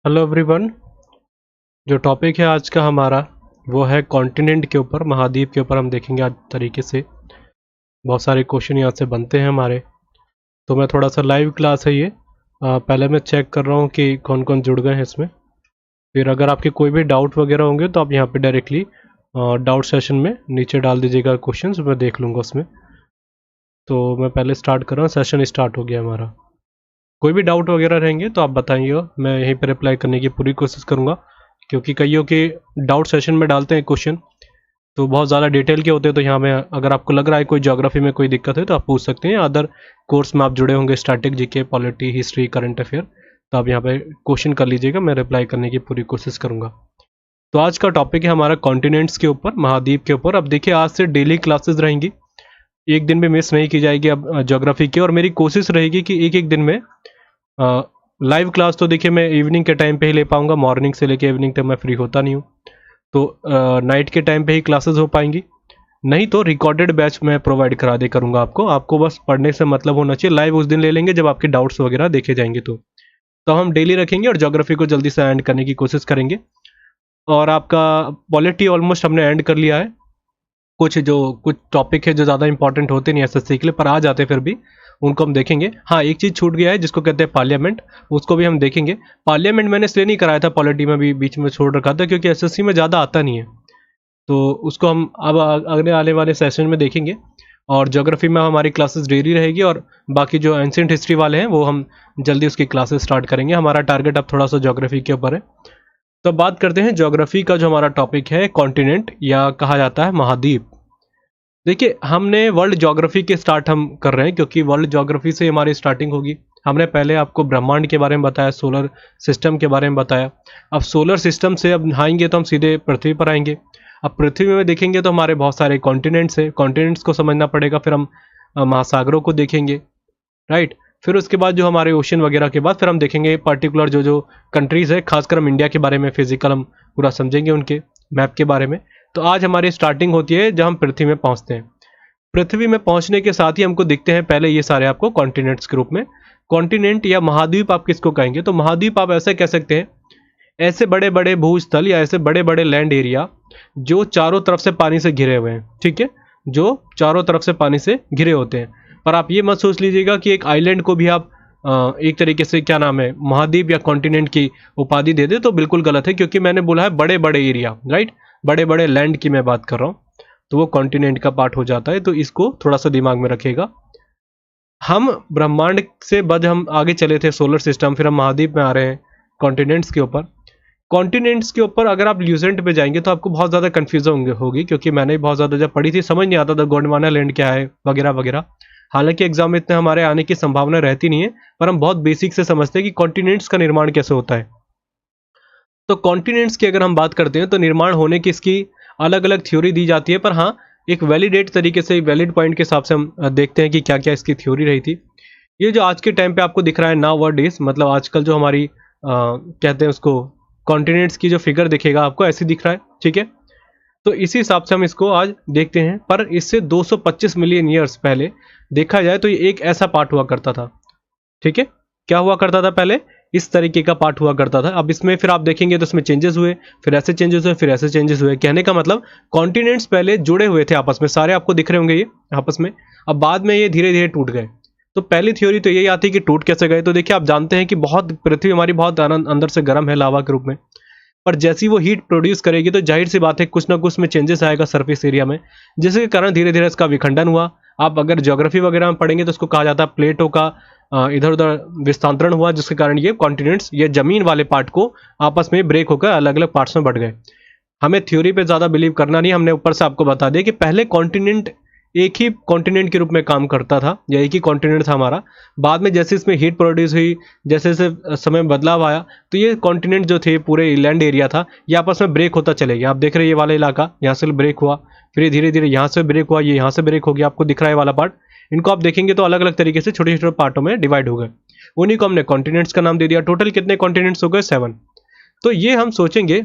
Hello everyone. जो topic है आज का हमारा वो है कॉन्टिनेंट के ऊपर, महाद्वीप के ऊपर हम देखेंगे आज तरीके से। बहुत सारे क्वेश्चन यहाँ से बनते हैं हमारे। तो मैं थोड़ा सा लाइव क्लास है ये, पहले मैं चेक कर रहा हूँ कि कौन कौन जुड़ गए हैं इसमें। फिर अगर आपके कोई भी डाउट वगैरह होंगे तो आप यहाँ पे डायरेक्टली डाउट सेशन में नीचे डाल दीजिएगा क्वेश्चंस, मैं देख लूँगा उसमें। तो मैं पहले स्टार्ट कर रहा हूँ, सेशन स्टार्ट हो गया हमारा। कोई भी डाउट वगैरह रहेंगे तो आप बताइएगा, मैं यहीं पर रिप्लाई करने की पूरी कोशिश करूँगा। क्योंकि कईयों के डाउट सेशन में डालते हैं क्वेश्चन तो बहुत ज़्यादा डिटेल के होते हैं, तो यहाँ में अगर आपको लग रहा है कोई ज्योग्राफी में कोई दिक्कत है तो आप पूछ सकते हैं। अदर कोर्स में आप जुड़े होंगे, static, GK, polity, history, current affair, तो आप यहाँ पे क्वेश्चन कर लीजिएगा, मैं रिप्लाई करने की पूरी कोशिश करूँगा। तो आज का टॉपिक है हमारा कॉन्टिनेंट्स के ऊपर, महाद्वीप के ऊपर। अब देखिए, आज से डेली क्लासेस रहेंगी, एक दिन भी मिस नहीं की जाएगी अब ज्योग्राफी की। और मेरी कोशिश रहेगी कि एक एक दिन में लाइव क्लास तो देखिए मैं इवनिंग के टाइम पे ही ले पाऊंगा, मॉर्निंग से लेके इवनिंग तक मैं फ्री होता नहीं हूँ, तो नाइट के टाइम पे ही क्लासेस हो पाएंगी। नहीं तो रिकॉर्डेड बैच मैं प्रोवाइड करा दे करूँगा आपको बस पढ़ने से मतलब होना चाहिए। लाइव उस दिन ले लेंगे जब आपके डाउट्स वगैरह देखे जाएंगे। तो हम डेली रखेंगे और ज्योग्राफी को जल्दी से एंड करने की कोशिश करेंगे। और आपका पॉलिटी ऑलमोस्ट हमने एंड कर लिया है। कुछ टॉपिक है जो ज़्यादा इंपॉर्टेंट होते नहीं एसएससी के लिए, पर आ जाते फिर भी, उनको हम देखेंगे। हाँ, एक चीज़ छूट गया है जिसको कहते हैं पार्लियामेंट, उसको भी हम देखेंगे। पार्लियामेंट मैंने इसलिए नहीं कराया था, पॉलिटी में भी बीच में छोड़ रखा था क्योंकि एसएससी में ज़्यादा आता नहीं है, तो उसको हम अब अगले आने वाले सेशन में देखेंगे। और ज्योग्राफी में हमारी क्लासेस डेली रहेगी, और बाकी जो एंशिएंट हिस्ट्री वाले हैं वो हम जल्दी उसकी क्लासेस स्टार्ट करेंगे। हमारा टारगेट अब थोड़ा सा ज्योग्राफी के ऊपर है। तो बात करते हैं ज्योग्राफी का। जो हमारा टॉपिक है कॉन्टिनेंट, या कहा जाता है महाद्वीप। देखिए, हमने वर्ल्ड ज्योग्राफी के स्टार्ट हम कर रहे हैं क्योंकि वर्ल्ड ज्योग्राफी से हमारी स्टार्टिंग होगी। हमने पहले आपको ब्रह्मांड के बारे में बताया, सोलर सिस्टम के बारे में बताया। अब सोलर सिस्टम से अब आएंगे तो हम सीधे पृथ्वी पर आएंगे। अब पृथ्वी में देखेंगे तो हमारे बहुत सारे कॉन्टिनेंट्स हैं, कॉन्टिनेंट्स को समझना पड़ेगा। फिर हम महासागरों को देखेंगे, राइट। फिर उसके बाद जो हमारे ओशन वगैरह के बाद फिर हम देखेंगे पर्टिकुलर जो जो कंट्रीज़ है, खासकर हम इंडिया के बारे में फिजिकल हम पूरा समझेंगे, उनके मैप के बारे में। तो आज हमारी स्टार्टिंग होती है जब हम पृथ्वी में पहुंचते हैं। पृथ्वी में पहुंचने के साथ ही हमको दिखते हैं पहले ये सारे आपको कॉन्टिनेंट्स के रूप में। कॉन्टिनेंट या महाद्वीप आप किसको कहेंगे? तो महाद्वीप आप ऐसे कह सकते हैं, ऐसे बड़े बड़े भूस्थल या ऐसे बड़े बड़े लैंड एरिया जो चारों तरफ से पानी से घिरे हुए हैं, ठीक है, जो चारों तरफ से पानी से घिरे होते हैं। पर आप ये मत सोच लीजिएगा कि एक आइलैंड को भी आप एक तरीके से क्या नाम है, महाद्वीप या कॉन्टिनेंट की उपाधि दे दे, तो बिल्कुल गलत है। क्योंकि मैंने बोला है बड़े बड़े एरिया, राइट, बड़े बड़े लैंड की मैं बात कर रहा हूँ, तो वो कॉन्टिनेंट का पार्ट हो जाता है। तो इसको थोड़ा सा दिमाग में रखिएगा। हम ब्रह्मांड से बद हम आगे चले थे, सोलर सिस्टम, फिर हम महाद्वीप में आ रहे हैं कॉन्टिनेंट्स के ऊपर। कॉन्टिनेंट्स के ऊपर अगर आप ल्यूसेंट पे जाएंगे तो आपको बहुत ज़्यादा कन्फ्यूजन होगी, क्योंकि मैंने भी बहुत ज़्यादा जब पढ़ी थी समझ नहीं आता था गोंडवाना लैंड क्या है वगैरह वगैरह। हालांकि एग्जाम में इतने हमारे आने की संभावना रहती नहीं है, पर हम बहुत बेसिक से समझते हैं कि कॉन्टिनेंट्स का निर्माण कैसे होता है। तो कॉन्टिनेंट्स की अगर हम बात करते हैं तो निर्माण होने की इसकी अलग अलग थ्योरी दी जाती है, पर हाँ, एक वैलिडेट तरीके से, वैलिड पॉइंट के हिसाब से हम देखते हैं कि क्या क्या इसकी थ्योरी रही थी। ये जो आज के टाइम पे आपको दिख रहा है नाउ वर्ड डेज, मतलब आजकल जो हमारी कहते हैं उसको, कॉन्टिनेंट्स की जो फिगर दिखेगा आपको ऐसे दिख रहा है, ठीक है। तो इसी हिसाब से हम इसको आज देखते हैं। पर इससे 225 मिलियन ईयर्स पहले देखा जाए तो ये एक ऐसा पार्ट हुआ करता था, ठीक है। क्या हुआ करता था पहले? इस तरीके का पार्ट हुआ करता था। अब इसमें फिर आप देखेंगे तो इसमें चेंजेस हुए, फिर ऐसे चेंजेस हुए, फिर ऐसे चेंजेस हुए। कहने का मतलब कॉन्टिनेंट्स पहले जुड़े हुए थे आपस में, सारे आपको दिख रहे होंगे ये आपस में। अब बाद में ये धीरे धीरे टूट गए। तो पहली थ्योरी तो यही आती है कि टूट कैसे गए। तो देखिए, आप जानते हैं कि बहुत पृथ्वी हमारी बहुत अंदर से गर्म है, लावा के रूप में। पर जैसी वो हीट प्रोड्यूस करेगी तो जाहिर सी बात है कुछ ना कुछ में चेंजेस आएगा सरफेस एरिया में, जिसके कारण धीरे धीरे इसका विखंडन हुआ। आप अगर ज्योग्राफी वगैरह में पढ़ेंगे तो इसको कहा जाता है प्लेटों का इधर उधर विस्तांतरण हुआ, जिसके कारण ये कॉन्टिनेंट्स, ये जमीन वाले पार्ट को आपस में ब्रेक होकर अलग अलग पार्ट्स में बढ़ गए। हमें थ्योरी पे ज़्यादा बिलीव करना नहीं, हमने ऊपर से आपको बता दिया कि पहले कॉन्टिनेंट एक ही कॉन्टिनेंट के रूप में काम करता था, या एक ही कॉन्टिनेंट था हमारा। बाद में जैसे इसमें हीट प्रोड्यूस हुई, जैसे जैसे समय में बदलाव आया, तो ये कॉन्टिनेंट जो थे, पूरे लैंड एरिया था, ये आपस में ब्रेक होता चले गया। आप देख रहे हैं ये वाला इलाका यहाँ से ब्रेक हुआ, फिर धीरे धीरे यहाँ से ब्रेक हुआ, ये यहाँ से ब्रेक हो गया, आपको दिख रहा है वाला पार्ट। इनको आप देखेंगे तो अलग अलग तरीके से छोटे छोटे पार्टों में डिवाइड हो गए, उन्हीं को हमने कॉन्टिनेंट्स का नाम दे दिया। टोटल कितने कॉन्टिनेंट्स हो गए? 7। तो ये हम सोचेंगे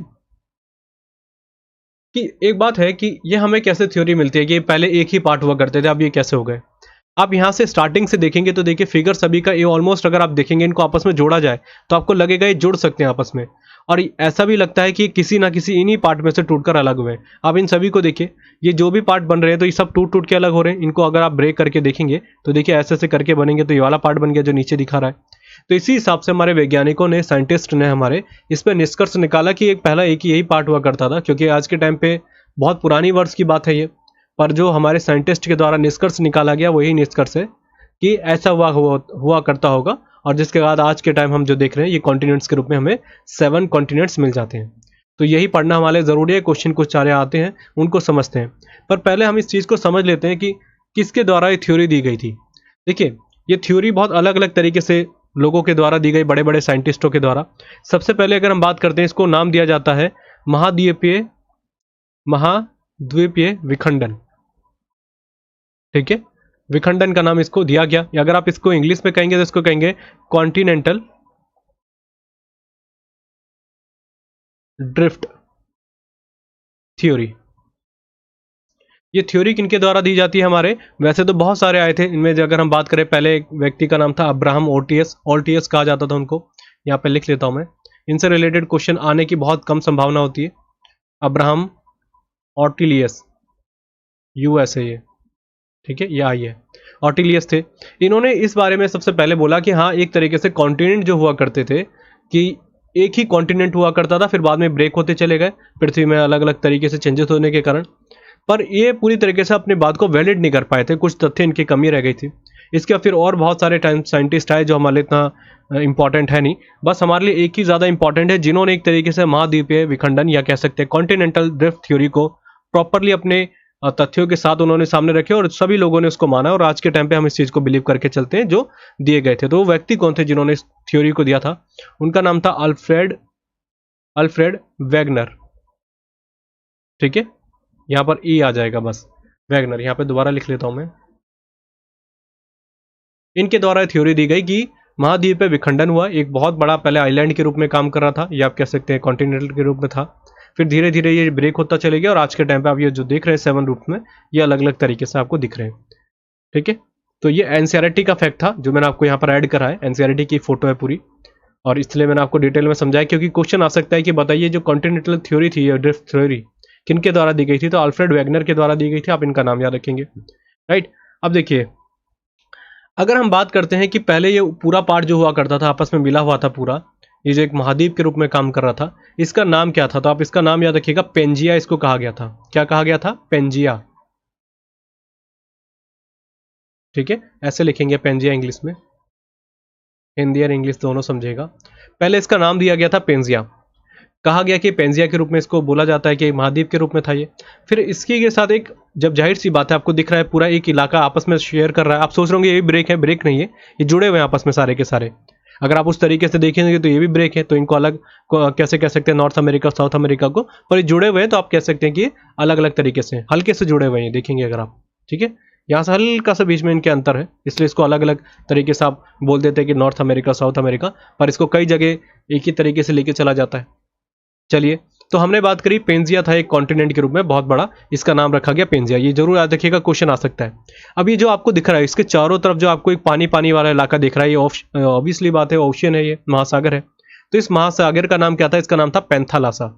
कि एक बात है कि ये हमें कैसे थ्योरी मिलती है कि पहले एक ही पार्ट हुआ करते थे, अब ये कैसे हो गए। आप यहाँ से स्टार्टिंग से देखेंगे तो देखिए फिगर सभी का ये ऑलमोस्ट, अगर आप देखेंगे इनको आपस में जोड़ा जाए तो आपको लगेगा ये जुड़ सकते हैं आपस में, और ऐसा भी लगता है कि किसी ना किसी इन्हीं पार्ट में से टूटकर अलग हुए हैं। आप इन सभी को देखिए, ये जो भी पार्ट बन रहे हैं तो ये सब टूट टूट के अलग हो रहे हैं। इनको अगर आप ब्रेक करके देखेंगे तो देखिए ऐसे ऐसे करके बनेंगे, तो ये वाला पार्ट बन गया जो नीचे दिखा रहा है। तो इसी हिसाब से हमारे वैज्ञानिकों ने, साइंटिस्ट ने हमारे इस पर निष्कर्ष निकाला कि एक पहला एक ही यही पार्ट हुआ करता था, क्योंकि आज के टाइम पे बहुत पुरानी वर्ष की बात है ये, पर जो हमारे साइंटिस्ट के द्वारा निष्कर्ष निकाला गया वही निष्कर्ष है कि ऐसा हुआ करता होगा, और जिसके बाद आज के टाइम हम जो देख रहे हैं ये कॉन्टिनेंट्स के रूप में हमें 7 कॉन्टिनेंट्स मिल जाते हैं। तो यही पढ़ना हमारे ज़रूरी है। क्वेश्चन कुछ सारे आते हैं उनको समझते हैं, पर पहले हम इस चीज़ को समझ लेते हैं कि किसके द्वारा ये थ्योरी दी गई थी। देखिए, ये थ्योरी बहुत अलग अलग तरीके से लोगों के द्वारा दी गई, बड़े बड़े साइंटिस्टों के द्वारा। सबसे पहले अगर हम बात करते हैं, इसको नाम दिया जाता है महाद्वीपीय महाद्वीपीय विखंडन। ठीक है, विखंडन का नाम इसको दिया गया, या अगर आप इसको इंग्लिश में कहेंगे तो इसको कहेंगे कॉन्टिनेंटल ड्रिफ्ट थ्योरी। ये थ्योरी किनके द्वारा दी जाती है हमारे, वैसे तो बहुत सारे आए थे इनमें, अगर हम बात करें, पहले एक व्यक्ति का नाम था अब्राहम ऑल्टियस कहा जाता था उनको, यहाँ पे लिख लेता हूं मैं। इनसे रिलेटेड क्वेश्चन आने की बहुत कम संभावना होती है। अब्राहम ऑर्टिलियस, यूएसए ये, ठीक है, ये आई है, ऑर्टिलियस थे। इन्होंने इस बारे में सबसे पहले बोला कि हाँ, एक तरीके से कॉन्टिनेंट जो हुआ करते थे, कि एक ही कॉन्टिनेंट हुआ करता था, फिर बाद में ब्रेक होते चले गए पृथ्वी में अलग अलग तरीके से चेंजेस होने के कारण। पर ये पूरी तरीके से अपनी बात को वैलिड नहीं कर पाए थे, कुछ तथ्य इनकी कमी रह गई थी। इसके फिर और बहुत सारे टाइम साइंटिस्ट आए जो हमारे लिए इतना इंपॉर्टेंट है नहीं, बस हमारे लिए एक ही ज़्यादा इंपॉर्टेंट है, जिन्होंने एक तरीके से महाद्वीपीय विखंडन या कह सकते हैं कॉन्टिनेंटल ड्रिफ्ट थ्योरी को प्रॉपरली अपने तथ्यों के साथ उन्होंने सामने रखे, और सभी लोगों ने उसको माना, और आज के टाइम पे हम इस चीज़ को बिलीव करके चलते हैं जो दिए गए थे। तो वो व्यक्ति कौन थे जिन्होंने इस थ्योरी को दिया था? उनका नाम था अल्फ्रेड वैगनर। ठीक है, यहाँ पर ई आ जाएगा बस, वैगनर, यहाँ पे दोबारा लिख लेता हूं मैं। इनके द्वारा थ्योरी दी गई कि महाद्वीप पे विखंडन हुआ, एक बहुत बड़ा पहले आइलैंड के रूप में काम कर रहा था, या आप कह सकते हैं कॉन्टिनेंटल के रूप में था, फिर धीरे धीरे ये ब्रेक होता चले गया, और आज के टाइम पे आप ये जो देख रहे हैं 7 रूप में, ये अलग अलग तरीके से आपको दिख रहे हैं। ठीक है, तो ये एनसीईआरटी का फैक्ट था जो मैंने आपको यहाँ पर ऐड करा है। एनसीईआरटी की फोटो है पूरी, और इसलिए मैंने आपको डिटेल में समझाया, क्योंकि क्वेश्चन आ सकता है कि बताइए जो कॉन्टिनेंटल थ्योरी थी, ड्रिफ्ट थ्योरी किनके द्वारा दी गई थी? तो अल्फ्रेड वैगनर के द्वारा दी गई थी। आप इनका नाम याद रखेंगे, राइट। अब देखिए, अगर हम बात करते हैं कि पहले ये पूरा पार्ट जो हुआ करता था आपस में मिला हुआ था पूरा, ये जो एक महाद्वीप के रूप में काम कर रहा था, इसका नाम क्या था? तो आप इसका नाम याद रखिएगा, पेंजिया इसको कहा गया था। क्या कहा गया था? पेंजिया। ठीक है, ऐसे लिखेंगे पेंजिया इंग्लिश में, हिंदी और इंग्लिश दोनों समझेगा। पहले इसका नाम दिया गया था पेंजिया, कहा गया कि पेंजिया के रूप में इसको बोला जाता है, कि महाद्वीप के रूप में था ये। फिर इसके के साथ एक, जब जाहिर सी बात है आपको दिख रहा है पूरा एक इलाका आपस में शेयर कर रहा है, आप सोच रहे होंगे ये भी ब्रेक है, ब्रेक नहीं है, ये जुड़े हुए हैं आपस में सारे के सारे। अगर आप उस तरीके से देखेंगे तो ये भी ब्रेक है, तो इनको अलग कैसे कह सकते हैं, नॉर्थ अमेरिका साउथ अमेरिका को, पर ये जुड़े हुए हैं, तो आप कह सकते हैं कि अलग अलग तरीके से हल्के से जुड़े हुए हैं, देखेंगे अगर आप। ठीक है, यहाँ से हल्का सा बीच में इनके अंतर है, इसलिए इसको अलग अलग तरीके से आप बोल देते हैं कि नॉर्थ अमेरिका साउथ अमेरिका, पर इसको कई जगह एक ही तरीके से लेके चला जाता है। चलिए, तो हमने बात करी पेंजिया था एक कॉन्टिनेंट के रूप में बहुत बड़ा, इसका नाम रखा गया पेंजिया। ये जरूर याद रखिएगा, क्वेश्चन आ सकता है। अब ये जो आपको दिख रहा है, इसके चारों तरफ जो आपको एक पानी पानी वाला इलाका दिख रहा है, ये ऑब्वियसली बात है ओशियन है, ये महासागर है। तो इस महासागर का नाम क्या था? इसका नाम था पैंथालासा।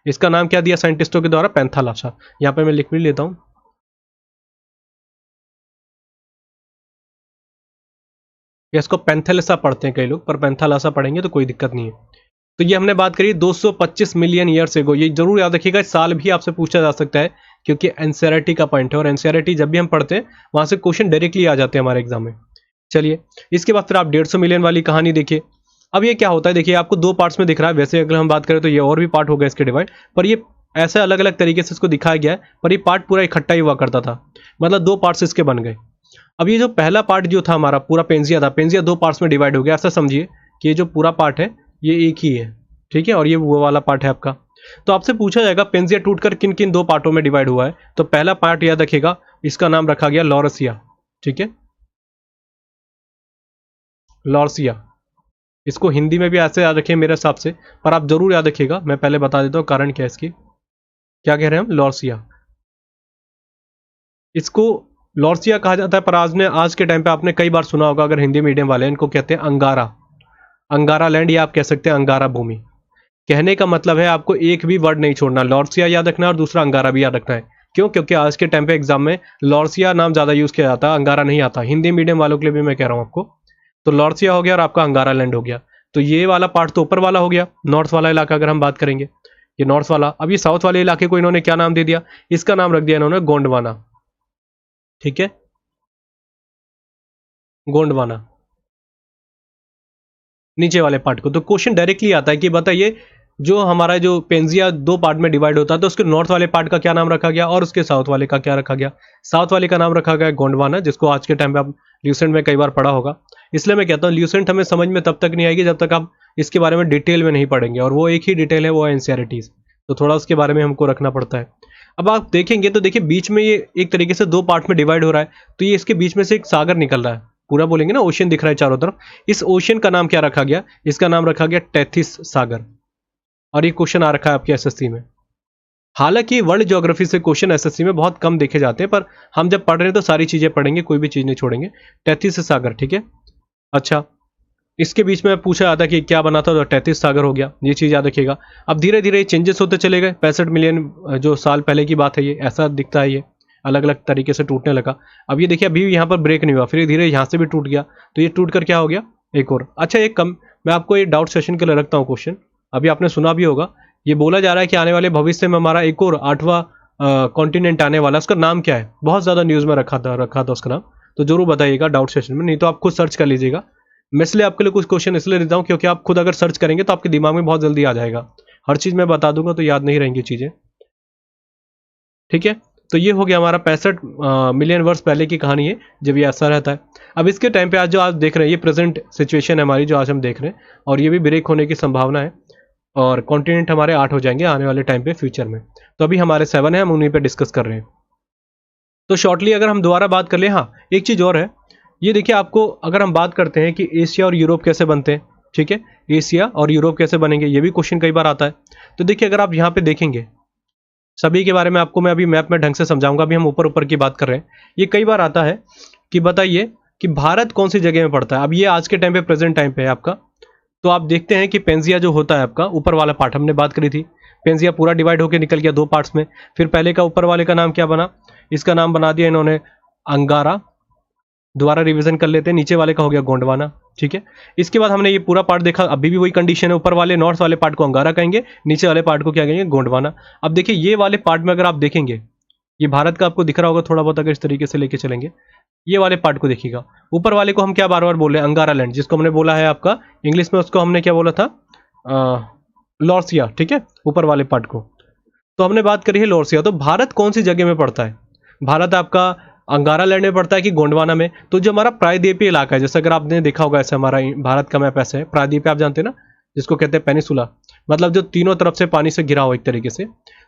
इसका नाम क्या दिया साइंटिस्टों के द्वारा? पैंथालासा। यहाँ पे मैं लिख भी लेता हूँ, इसको पैंथेलेसा पढ़ते हैं कई लोग, पर पैंथालासा पढ़ेंगे तो कोई दिक्कत नहीं है। तो ये हमने बात करी 225 मिलियन ईयर्स एगो। ये जरूर याद रखिएगा, इस साल भी आपसे पूछा जा सकता है, क्योंकि एनसीईआरटी का पॉइंट है, और एनसीईआरटी जब भी हम पढ़ते हैं वहां से क्वेश्चन डायरेक्टली आ जाते हैं हमारे एग्जाम में। चलिए, इसके बाद फिर आप 150 मिलियन वाली कहानी देखिए। अब ये क्या होता है, देखिए आपको 2 पार्ट्स में दिख रहा है, वैसे अगर हम बात करें तो ये और भी पार्ट हो गया इसके डिवाइड, पर ये ऐसे अलग अलग तरीके से इसको दिखाया गया है, पर ये पार्ट पूरा इकट्ठा ही हुआ करता था, मतलब 2 पार्ट्स इसके बन गए। अब ये जो पहला पार्ट जो था हमारा पूरा पेंजिया था, पेंजिया 2 पार्ट्स में डिवाइड हो गया। ऐसा समझिए कि ये जो पूरा पार्ट है ये एक ही है, ठीक है, और ये वो वाला पार्ट है आपका। तो आपसे पूछा जाएगा पेंजिया टूटकर किन किन 2 पार्टों में डिवाइड हुआ है? तो पहला पार्ट याद रखिएगा, इसका नाम रखा गया लॉरसिया। ठीक है, लॉरसिया। इसको हिंदी में भी ऐसे याद रखिए मेरे हिसाब से, पर आप जरूर याद रखिएगा। मैं पहले बता देता हूँ कारण क्या है इसकी। क्या कह रहे हैं हम? लॉरसिया। इसको लॉर्सिया कहा जाता है, पर आज के टाइम पे आपने कई बार सुना होगा, अगर हिंदी मीडियम वाले, इनको कहते हैं अंगारा, अंगारा लैंड, या आप कह सकते हैं अंगारा भूमि। कहने का मतलब है आपको एक भी वर्ड नहीं छोड़ना, लॉर्सिया याद रखना है और दूसरा अंगारा भी याद रखना है। क्यों? क्योंकि आज के टाइम पे एग्जाम में लॉर्सिया नाम ज्यादा यूज किया जाता है, अंगारा नहीं आता। हिंदी मीडियम वालों के लिए भी मैं कह रहा हूँ आपको। तो लॉर्सिया हो गया और आपका अंगारा लैंड हो गया। तो ये वाला पार्ट तो ऊपर वाला हो गया, नॉर्थ वाला इलाका अगर हम बात करेंगे, ये नॉर्थ वाला। अब ये साउथ वाले इलाके को इन्होंने क्या नाम दे दिया? इसका नाम रख दिया इन्होंने गोंडवाना। ठीक है, गोंडवाना, नीचे वाले पार्ट को। तो क्वेश्चन डायरेक्टली आता है कि बताइए, जो हमारा जो पेंजिया दो पार्ट में डिवाइड होता है, तो उसके नॉर्थ वाले पार्ट का क्या नाम रखा गया और उसके साउथ वाले का क्या रखा गया? साउथ वाले का नाम रखा गया गोंडवाना, जिसको आज के टाइम पे आप ल्यूसेंट में कई बार पढ़ा होगा। इसलिए मैं कहता हूँ ल्यूसेंट हमें समझ में तब तक नहीं आएगी जब तक आप इसके बारे में डिटेल में नहीं पढ़ेंगे, और वो एक ही डिटेल है, वो है एनसीईआरटीज। तो थोड़ा उसके बारे में हमको रखना पड़ता है। अब आप देखेंगे तो देखिए, बीच में ये एक तरीके से दो पार्ट में डिवाइड हो रहा है, तो ये इसके बीच में से एक सागर निकल रहा है, पूरा बोलेंगे ना ओशियन दिख रहा है चारों तरफ। इस ओशियन का नाम क्या रखा गया? इसका नाम रखा गया टेथिस सागर। और ये क्वेश्चन आ रखा है आपके एसएससी में। हालांकि वर्ल्ड ज्योग्राफी से क्वेश्चन एसएससी में बहुत कम देखे जाते हैं, पर हम जब पढ़ रहे हैं तो सारी चीजें पढ़ेंगे, कोई भी चीज नहीं छोड़ेंगे। टेथिस सागर, ठीक है। अच्छा, इसके बीच में पूछा जाता कि क्या बना था, तो टेथिस सागर हो गया, ये चीज याद रखिएगा। अब धीरे धीरे चेंजेस होते चले गए। 65 मिलियन जो साल पहले की बात है, ये ऐसा दिखता है, ये अलग अलग तरीके से टूटने लगा। अब ये देखिए, अभी यहाँ पर ब्रेक नहीं हुआ, फिर धीरे यहाँ से भी टूट गया, तो ये टूट कर क्या हो गया, एक और। अच्छा, एक कम, मैं आपको ये डाउट सेशन के लिए रखता हूँ क्वेश्चन, अभी आपने सुना भी होगा, ये बोला जा रहा है कि आने वाले भविष्य में हमारा एक और 8वां कॉन्टिनेंट आने वाला, उसका नाम क्या है? बहुत ज्यादा न्यूज में रखा था उसका नाम, तो जरूर बताइएगा डाउट सेशन में, नहीं तो आप खुद सर्च कर लीजिएगा। मैं इसलिए आपके लिए कुछ क्वेश्चन इसलिए देता हूँ क्योंकि आप खुद अगर सर्च करेंगे तो आपके दिमाग में बहुत जल्दी आ जाएगा। हर चीज मैं बता दूंगा तो याद नहीं रहेंगी चीजें, ठीक है। तो ये हो गया हमारा 65 मिलियन वर्ष पहले की कहानी है, जब ये ऐसा रहता है। अब इसके टाइम पे आज जो आप देख रहे हैं, ये प्रेजेंट सिचुएशन है हमारी, जो आज हम देख रहे हैं, और ये भी ब्रेक होने की संभावना है, और कॉन्टिनेंट हमारे 8 हो जाएंगे आने वाले टाइम पे, फ्यूचर में। तो अभी हमारे 7 है, हम उन्हीं पे डिस्कस कर रहे हैं। तो शॉर्टली अगर हम दोबारा बात कर ले, हाँ एक चीज और है, ये देखिए आपको, अगर हम बात करते हैं कि एशिया और यूरोप कैसे बनते हैं, ठीक है, एशिया और यूरोप कैसे बनेंगे, ये भी क्वेश्चन कई बार आता है। तो देखिए, अगर आप यहाँ पे देखेंगे, सभी के बारे में आपको मैं अभी मैप में ढंग से समझाऊंगा, अभी हम ऊपर ऊपर की बात कर रहे हैं। ये कई बार आता है कि बताइए कि भारत कौन सी जगह में पड़ता है। अब ये आज के टाइम पे, प्रेजेंट टाइम पे है आपका। तो आप देखते हैं कि पेंजिया जो होता है आपका, ऊपर वाला पार्ट हमने बात करी थी, पेंजिया पूरा डिवाइड होकर निकल गया दो पार्ट्स में। फिर पहले का ऊपर वाले का नाम क्या बना? इसका नाम बना दिया इन्होंने अंगारा। दोबारा रिवीजन कर लेते हैं, नीचे वाले का हो गया गोंडवाना, ठीक है। इसके बाद हमने ये पूरा पार्ट देखा, अभी भी वही कंडीशन है, ऊपर वाले नॉर्थ वाले पार्ट को अंगारा कहेंगे, नीचे वाले पार्ट को क्या कहेंगे? गोंडवाना। अब देखिए, ये वाले पार्ट में अगर आप देखेंगे, ये भारत का आपको दिख रहा होगा थोड़ा बहुत, अगर इस तरीके से लेके चलेंगे, ये वाले पार्ट को देखिएगा। ऊपर वाले को हम क्या बार बार बोल रहे हैं? अंगारा लैंड, जिसको हमने बोला है आपका इंग्लिश में, उसको हमने क्या बोला था? लॉर्सिया, ठीक है, ऊपर वाले पार्ट को। तो हमने बात करी है लॉर्सिया। तो भारत कौन सी जगह में पड़ता है? भारत आपका अंगारा लैंड में पड़ता है कि गोंडवाना में? तो जो हमारा प्रायद्वीपीय इलाका है, जैसे अगर आपने देखा होगा, ऐसे हमारा भारत का मैप ऐसे है, प्रायद्वीपीय आप जानते हैं ना, जिसको कहते हैं पेनिसुला, मतलब जो तीनों तरफ से पानी से घिरा हो एक तरीके से।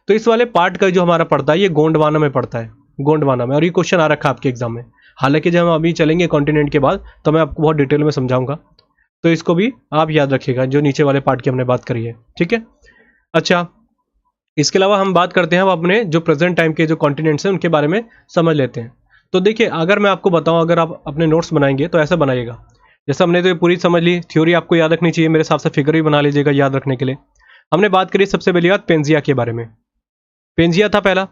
तो इस वाले पार्ट का जो हमारा पड़ता है, ये गोंडवाना में पड़ता है, गोंडवाना में। और ये क्वेश्चन आ रखा है आपके एग्जाम में। हालांकि जब हम अभी चलेंगे कॉन्टिनेंट के बाद, तो मैं आपको बहुत डिटेल में समझाऊंगा, तो इसको भी आप याद रखिएगा, जो नीचे वाले पार्ट की हमने बात करी है, ठीक है। अच्छा, इसके अलावा हम बात करते हैं, हम अपने जो प्रेजेंट टाइम के जो कॉन्टिनेंट्स हैं उनके बारे में समझ लेते हैं। तो देखिए, अगर मैं आपको बताऊं, अगर आप अपने नोट्स बनाएंगे तो ऐसा बनाइएगा, जैसे हमने तो ये पूरी समझ ली, थ्योरी आपको याद रखनी चाहिए, मेरे हिसाब से फिगर भी बना लीजिएगा याद रखने के लिए। हमने बात करी सबसे पहली बात पेंजिया के बारे में। पेंजिया था पहला।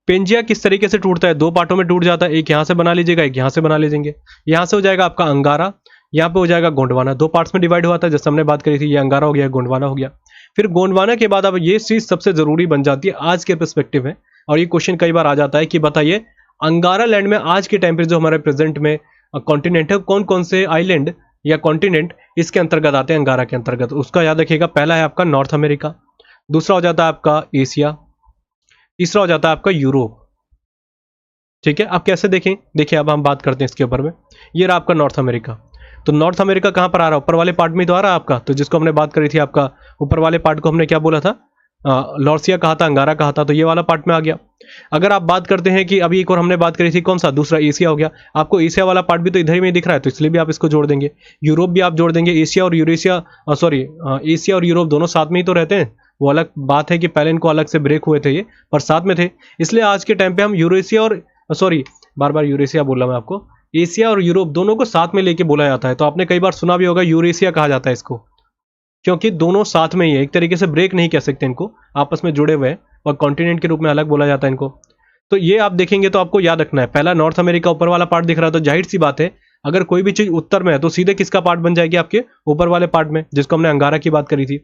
पेंजिया किस तरीके से टूटता है? दो पार्टों में टूट जाता है, एक यहाँ से बना लीजिएगा, एक यहाँ से बना लीजिएंगे। यहाँ से हो जाएगा आपका अंगारा, यहाँ पे हो जाएगा गोंडवाना। दो पार्ट्स में डिवाइड हुआ था, जैसे हमने बात करी थी, ये अंगारा हो गया, गोंडवाना हो गया। फिर गोंडवाना के बाद अब ये चीज सबसे जरूरी बन जाती है आज के पर्सपेक्टिव में, और ये क्वेश्चन कई बार आ जाता है कि बताइए, अंगारा लैंड में आज के टाइम पे जो हमारे प्रेजेंट में कॉन्टिनेंट है, कौन कौन से आइलैंड या कॉन्टिनेंट इसके अंतर्गत आते हैं, अंगारा के अंतर्गत? उसका याद रखिएगा, पहला है आपका नॉर्थ अमेरिका, दूसरा हो जाता है आपका एशिया, तीसरा हो जाता है आपका यूरोप, ठीक है। अब कैसे देखें? देखिए, अब हम बात करते हैं इसके ऊपर में। ये रहा आपका नॉर्थ अमेरिका। तो नॉर्थ अमेरिका कहां पर आ रहा है? ऊपर वाले पार्ट में तो आ रहा है आपका, तो जिसको हमने बात करी थी आपका, ऊपर वाले पार्ट को हमने क्या बोला था? लॉर्सिया कहा था, अंगारा कहा था, तो ये वाला पार्ट में आ गया। अगर आप बात करते हैं कि अभी एक और हमने बात करी थी, कौन सा? दूसरा एशिया हो गया। आपको एशिया वाला पार्ट भी तो इधर ही में दिख रहा है, तो इसलिए भी आप इसको जोड़ देंगे। यूरोप भी आप जोड़ देंगे। एशिया और यूरेशिया, सॉरी, एशिया और यूरोप दोनों साथ में ही तो रहते हैं। वो अलग बात है कि पहले इनको अलग से ब्रेक हुए थे ये, पर साथ में थे, इसलिए आज के टाइम पे हम यूरेशिया और सॉरी बार बार यूरेशिया बोला मैं आपको, एशिया और यूरोप दोनों को साथ में लेके बोला जाता है। तो आपने कई बार सुना भी होगा यूरेशिया कहा जाता है इसको, क्योंकि दोनों साथ में ही है, एक तरीके से ब्रेक नहीं कह सकते इनको, आपस में जुड़े हुए हैं और कॉन्टिनेंट के रूप में अलग बोला जाता है इनको। तो ये आप देखेंगे तो आपको याद रखना है, पहला नॉर्थ अमेरिका ऊपर वाला पार्ट दिख रहा है, तो जाहिर सी बात है अगर कोई भी चीज उत्तर में है तो सीधे किसका पार्ट बन जाएगी, आपके ऊपर वाले पार्ट में, जिसको हमने अंगारा की बात करी थी।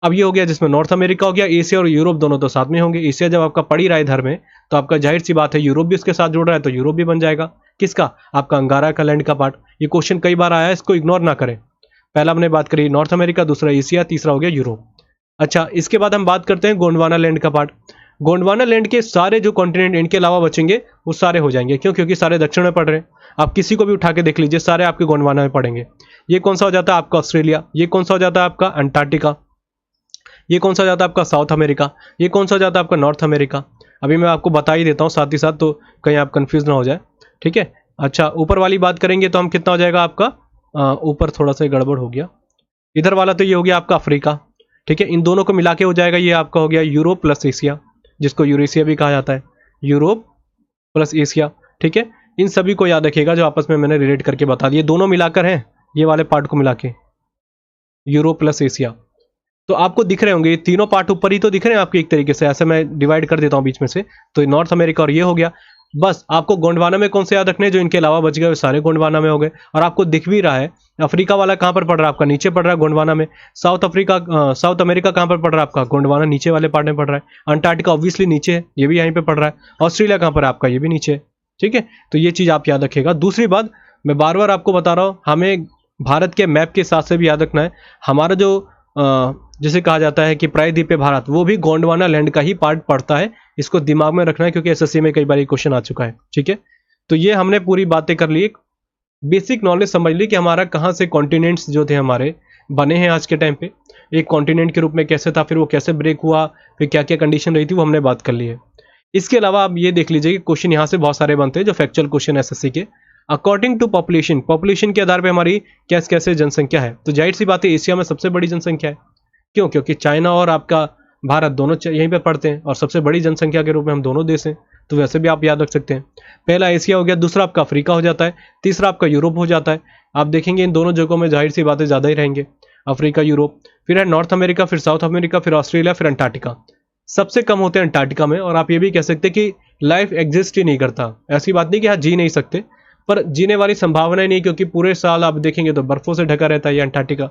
अब ये हो गया जिसमें नॉर्थ अमेरिका हो गया, एशिया और यूरोप दोनों तो साथ में होंगे। एशिया जब आपका पड़ ही रहा है इधर में, तो आपका जाहिर सी बात है यूरोप भी उसके साथ जुड़ रहा है, तो यूरोप भी बन जाएगा किसका, आपका अंगारा का लैंड का पार्ट। ये क्वेश्चन कई बार आया है, इसको इग्नोर ना करें। पहला हमने बात करी नॉर्थ अमेरिका, दूसरा एशिया, तीसरा हो गया यूरोप। अच्छा, इसके बाद हम बात करते हैं गोंडवाना लैंड का पार्ट। गोंडवाना लैंड के सारे जो कॉन्टिनेंट इनके अलावा बचेंगे वो सारे हो जाएंगे, क्यों, क्योंकि सारे दक्षिण में पड़ रहे हैं। आप किसी को भी उठा के देख लीजिए, सारे आपके गोंडवाना में पड़ेंगे। ये कौन सा हो जाता है आपका ऑस्ट्रेलिया, ये कौन सा हो जाता है आपका अंटार्कटिका, ये कौन सा हो जाता है आपका साउथ अमेरिका, ये कौन सा हो जाता है आपका नॉर्थ अमेरिका। अभी मैं आपको बता ही देता हूँ साथ ही साथ, तो कहीं आप कंफ्यूज ना हो जाए, ठीक है। अच्छा, ऊपर वाली बात करेंगे तो हम कितना हो जाएगा आपका, ऊपर थोड़ा सा गड़बड़ हो गया, इधर वाला तो ये हो गया आपका अफ्रीका, ठीक है। इन दोनों को मिला के हो जाएगा ये आपका हो गया यूरोप प्लस एशिया, जिसको यूरेशिया भी कहा जाता है, यूरोप प्लस एशिया, ठीक है। इन सभी को याद रखिएगा जो आपस में मैंने रिलेट करके बता दिए, दोनों मिलाकर हैं ये वाले पार्ट को मिला के, यूरोप प्लस एशिया। तो आपको दिख रहे होंगे ये तीनों पार्ट ऊपर ही तो दिख रहे हैं आपके, एक तरीके से ऐसे मैं डिवाइड कर देता हूँ बीच में से, तो नॉर्थ अमेरिका और ये हो गया। बस आपको गोंडवाना में कौन से याद रखने, जो इनके अलावा बच गए वो सारे गोंडवाना में हो गए। और आपको दिख भी रहा है अफ्रीका वाला कहाँ पर पड़ रहा है आपका, नीचे पड़ रहा है गोंडवाना में। साउथ अमेरिका कहाँ पर पड़ रहा है आपका, गोंडवाना नीचे वाले पार्ट में पड़ रहा है। अंटार्कटिका ऑब्वियसली नीचे है, ये भी यहीं पे पड़ रहा है। ऑस्ट्रेलिया कहाँ पर है आपका, ये भी नीचे है, ठीक है। तो ये चीज आप याद रखिएगा। दूसरी बात मैं बार बार आपको बता रहा हूँ, हमें भारत के मैप के हिसाब से भी याद रखना है, हमारा जो जिसे कहा जाता है कि प्रायद्वीपीय भारत, वो भी गोंडवाना लैंड का ही पार्ट पड़ता है। इसको दिमाग में रखना है, क्योंकि एसएससी में कई बार ये क्वेश्चन आ चुका है, ठीक है। तो ये हमने पूरी बातें कर ली, बेसिक नॉलेज समझ ली कि हमारा कहाँ से कॉन्टिनेंट्स जो थे हमारे बने हैं आज के टाइम पे, एक कॉन्टिनेंट के रूप में कैसे था, फिर वो कैसे ब्रेक हुआ, फिर क्या क्या कंडीशन रही थी, वो हमने बात कर ली है। इसके अलावा आप ये देख लीजिए कि क्वेश्चन यहाँ से बहुत सारे बनते हैं जो फैक्चुअल क्वेश्चन एसएससी के, अकॉर्डिंग टू पॉपुलेशन, पॉपुलेशन के आधार पर हमारी कैसे कैसे जनसंख्या है। तो जाहिर सी बात है एशिया में सबसे बड़ी जनसंख्या है, क्यों, क्योंकि चाइना और आपका भारत दोनों यहीं पे पड़ते हैं और सबसे बड़ी जनसंख्या के रूप में हम दोनों देश हैं। तो वैसे भी आप याद रख सकते हैं, पहला एशिया हो गया, दूसरा आपका अफ्रीका हो जाता है, तीसरा आपका यूरोप हो जाता है। आप देखेंगे इन दोनों जगहों में जाहिर सी बातें ज़्यादा ही रहेंगे, अफ्रीका यूरोप, फिर है नॉर्थ अमेरिका, फिर साउथ अमेरिका, फिर ऑस्ट्रेलिया, फिर अंटार्कटिका। सबसे कम होते हैं अंटार्कटिका में। और आप ये भी कह सकते हैं कि लाइफ एग्जिस्ट ही नहीं करता, ऐसी बात नहीं कि हाँ जी नहीं सकते, पर जीने वाली संभावना ही नहीं, क्योंकि पूरे साल आप देखेंगे तो बर्फों से ढका रहता है ये अंटार्कटिका।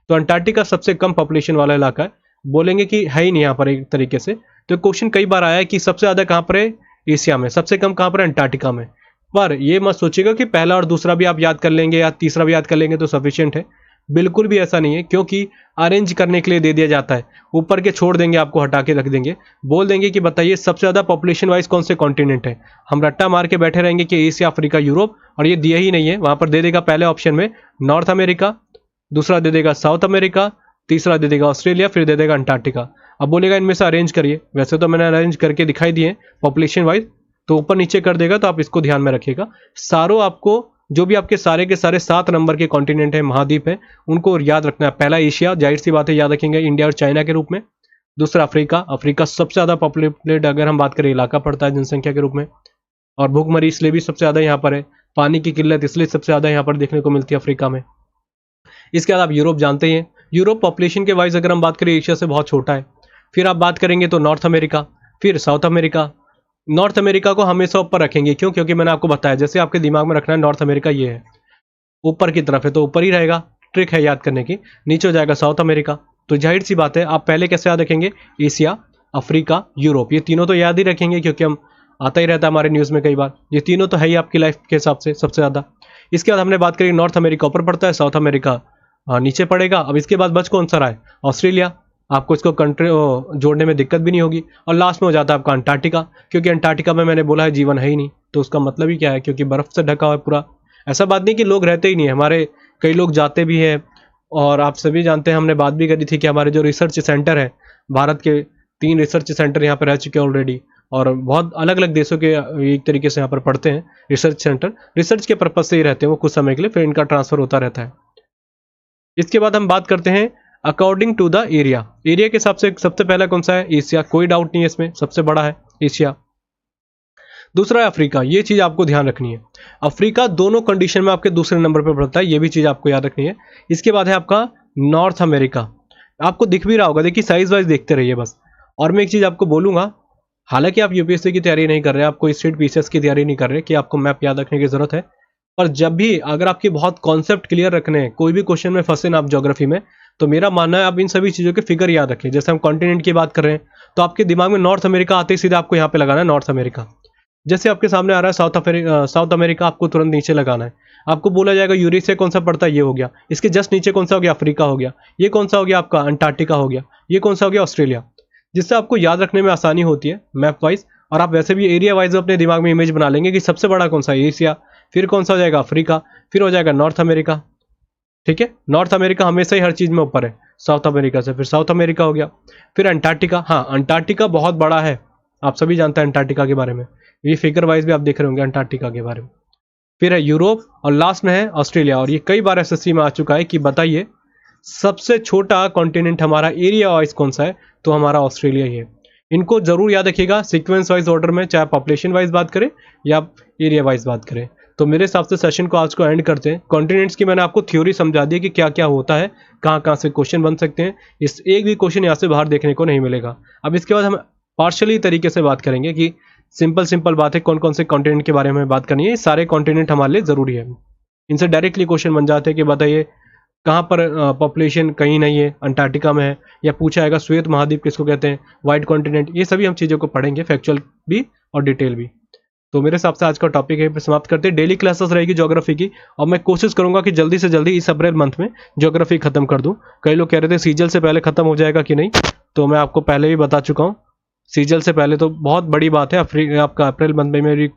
तो अंटार्कटिका सबसे कम पॉपुलेशन वाला इलाका है, बोलेंगे कि है ही नहीं यहाँ पर एक तरीके से। तो क्वेश्चन कई बार आया है कि सबसे ज्यादा कहाँ पर है, एशिया में, सबसे कम कहाँ पर है, अंटार्कटिका में। पर ये मत सोचिएगा कि पहला और दूसरा भी आप याद कर लेंगे या तीसरा भी याद कर लेंगे तो सफिशिएंट है, बिल्कुल भी ऐसा नहीं है, क्योंकि अरेंज करने के लिए दे दिया जाता है, ऊपर के छोड़ देंगे, आपको हटा के रख देंगे, बोल देंगे कि बताइए सबसे ज्यादा पॉपुलेशन वाइज कौन से कॉन्टिनेंट है। हम रट्टा मार के बैठे रहेंगे कि एशिया, अफ्रीका, यूरोप, और ये दिया ही नहीं है। वहां पर दे देगा पहले ऑप्शन में नॉर्थ अमेरिका, दूसरा दे देगा साउथ अमेरिका, तीसरा दे देगा ऑस्ट्रेलिया, फिर दे देगा अंटार्कटिका। अब बोलेगा इनमें से अरेंज करिए, वैसे तो मैंने अरेंज करके दिखाई दिए पॉपुलेशन वाइज, तो ऊपर नीचे कर देगा, तो आप इसको ध्यान में रखिएगा। सारों आपको जो भी आपके सारे के सारे 7 नंबर के कॉन्टिनेंट है, महाद्वीप है, उनको याद रखना है। पहला एशिया, जाहिर सी बात है याद रखेंगे, इंडिया और चाइना के रूप में। दूसरा अफ्रीका, अफ्रीका सबसे ज्यादा पॉपुलेटेड अगर हम बात करें इलाका पड़ता है जनसंख्या के रूप में, और भूखमरी इसलिए भी सबसे ज्यादा यहाँ पर है, पानी की किल्लत इसलिए सबसे ज्यादा यहाँ पर देखने को मिलती है अफ्रीका में। इसके बाद आप यूरोप जानते ही हैं, यूरोप पॉपुलेशन के वाइज अगर हम बात करें एशिया से बहुत छोटा है। फिर आप बात करेंगे तो नॉर्थ अमेरिका, फिर साउथ अमेरिका। नॉर्थ अमेरिका को हमेशा ऊपर रखेंगे, क्यों, क्योंकि मैंने आपको बताया, जैसे आपके दिमाग में रखना है नॉर्थ अमेरिका ये है, ऊपर की तरफ है तो ऊपर ही रहेगा, ट्रिक है याद करने की। नीचे हो जाएगा साउथ अमेरिका, तो जाहिर सी बात है आप पहले कैसे याद रखेंगे, एशिया, अफ्रीका, यूरोप, ये तीनों तो याद ही रखेंगे, क्योंकि हम आता ही रहता है हमारे न्यूज़ में कई बार, ये तीनों तो है ही आपकी लाइफ के हिसाब से सबसे ज़्यादा। इसके बाद हमने बात करी नॉर्थ अमेरिका ऊपर पड़ता है, साउथ अमेरिका नीचे पड़ेगा। अब इसके बाद बच कौन सा रहा है, ऑस्ट्रेलिया, आपको इसको कंट्री जोड़ने में दिक्कत भी नहीं होगी। और लास्ट में हो जाता है आपका अंटार्कटिका, क्योंकि अंटार्कटिका में मैंने बोला है जीवन है ही नहीं, तो उसका मतलब ही क्या है, क्योंकि बर्फ से ढका हुआ है पूरा। ऐसा बात नहीं कि लोग रहते ही नहीं है, हमारे कई लोग जाते भी हैं। और आप सभी जानते हैं, हमने बात भी करी थी कि हमारे जो रिसर्च सेंटर है, भारत के 3 रिसर्च सेंटर यहाँ पर रह चुके हैं ऑलरेडी, और बहुत अलग अलग देशों के एक तरीके से यहाँ पर पढ़ते हैं रिसर्च सेंटर, रिसर्च के पर्पज से ही रहते हैं वो कुछ समय के लिए, फिर इनका ट्रांसफर होता रहता है। इसके बाद हम बात करते हैं according to the area, area के हिसाब से सबसे पहला कौन सा है, एशिया, कोई डाउट नहीं है इसमें, सबसे बड़ा है एशिया। दूसरा है अफ्रीका, ये चीज़ आपको ध्यान रखनी है। अफ्रीका दोनों कंडीशन में आपके दूसरे नंबर पर पड़ता है, ये भी चीज़ आपको याद रखनी है। इसके बाद है आपका नॉर्थ अमेरिका, आपको दिख भी रहा होगा, देखिए साइज वाइज देखते रहिए बस। और मैं एक चीज़ आपको बोलूँगा, हालांकि आप यूपीएससी की तैयारी नहीं कर रहे, आप कोई स्टेट पीसीएस की तैयारी नहीं कर रहे कि आपको मैप याद रखने की जरूरत है, पर जब भी अगर आपके बहुत कॉन्सेप्ट क्लियर रखने हैं, कोई भी क्वेश्चन में फंसे ना आप ज्योग्राफी में, तो मेरा मानना है आप इन सभी चीज़ों के फिगर याद रखें। जैसे हम कॉन्टिनेंट की बात कर रहे हैं, तो आपके दिमाग में नॉर्थ अमेरिका आते ही सीधा आपको यहाँ पे लगाना है नॉर्थ अमेरिका। जैसे आपके सामने आ रहा है साउथ अमेरिका, आपको तुरंत नीचे लगाना है। आपको बोला जाएगा यूरेशिया कौन सा पड़ता है, ये हो गया। इसके जस्ट नीचे कौन सा हो गया, अफ्रीका हो गया। ये कौन सा हो गया आपका, अंटार्कटिका हो गया। ये कौन सा हो गया, ऑस्ट्रेलिया। जिससे आपको याद रखने में आसानी होती है मैप वाइज, और आप वैसे भी एरिया वाइज अपने दिमाग में इमेज बना लेंगे कि सबसे बड़ा कौन सा है, एशिया, फिर कौन सा हो जाएगा अफ्रीका, फिर हो जाएगा नॉर्थ अमेरिका। ठीक है, नॉर्थ अमेरिका हमेशा ही हर चीज में ऊपर है साउथ अमेरिका से, फिर साउथ अमेरिका हो गया, फिर अंटार्कटिका। हाँ, अंटार्कटिका बहुत बड़ा है, आप सभी जानते हैं अंटार्कटिका के बारे में, ये फिगर वाइज भी आप देख रहे होंगे अंटार्कटिका के बारे में। फिर है यूरोप, और लास्ट में है ऑस्ट्रेलिया। और ये कई बार एसएससी में आ चुका है कि बताइए सबसे छोटा कॉन्टिनेंट हमारा एरिया वाइज कौन सा है, तो हमारा ऑस्ट्रेलिया ही है। इनको जरूर याद रखिएगा सीक्वेंस वाइज ऑर्डर में, चाहे पॉपुलेशन वाइज बात करें या एरिया वाइज बात करें। तो मेरे हिसाब से सेशन को आज को एंड करते हैं। कॉन्टिनेंट्स की मैंने आपको थ्योरी समझा दी कि क्या क्या होता है, कहाँ कहाँ से क्वेश्चन बन सकते हैं। इस एक भी क्वेश्चन यहाँ से बाहर देखने को नहीं मिलेगा। अब इसके बाद हम पार्शली तरीके से बात करेंगे कि सिंपल बात है कौन कौन से कॉन्टिनेंट के बारे में बात करनी है। सारे कॉन्टिनेंट हमारे लिए जरूरी है, इनसे डायरेक्टली क्वेश्चन बन जाते हैं कि बताइए कहाँ पर पॉपुलेशन कहीं नहीं है, अंटार्कटिका में है, या पूछा जाएगा श्वेत महाद्वीप किसको कहते हैं, व्हाइट कॉन्टिनेंट। ये सभी हम चीज़ों को पढ़ेंगे, फैक्चुअल भी और डिटेल भी। तो मेरे हिसाब से आज का टॉपिक यहीं पे समाप्त करते हैं। डेली क्लासेस रहेगी ज्योग्राफी की, और मैं कोशिश करूंगा कि जल्दी से जल्दी इस अप्रैल मंथ में ज्योग्राफी खत्म कर दूं। कई लोग कह रहे थे सीजल से पहले खत्म हो जाएगा कि नहीं, तो मैं आपको पहले भी बता चुका हूँ, सीजल से पहले तो बहुत बड़ी बात है। आपका अप्रैल मंथ में मेरी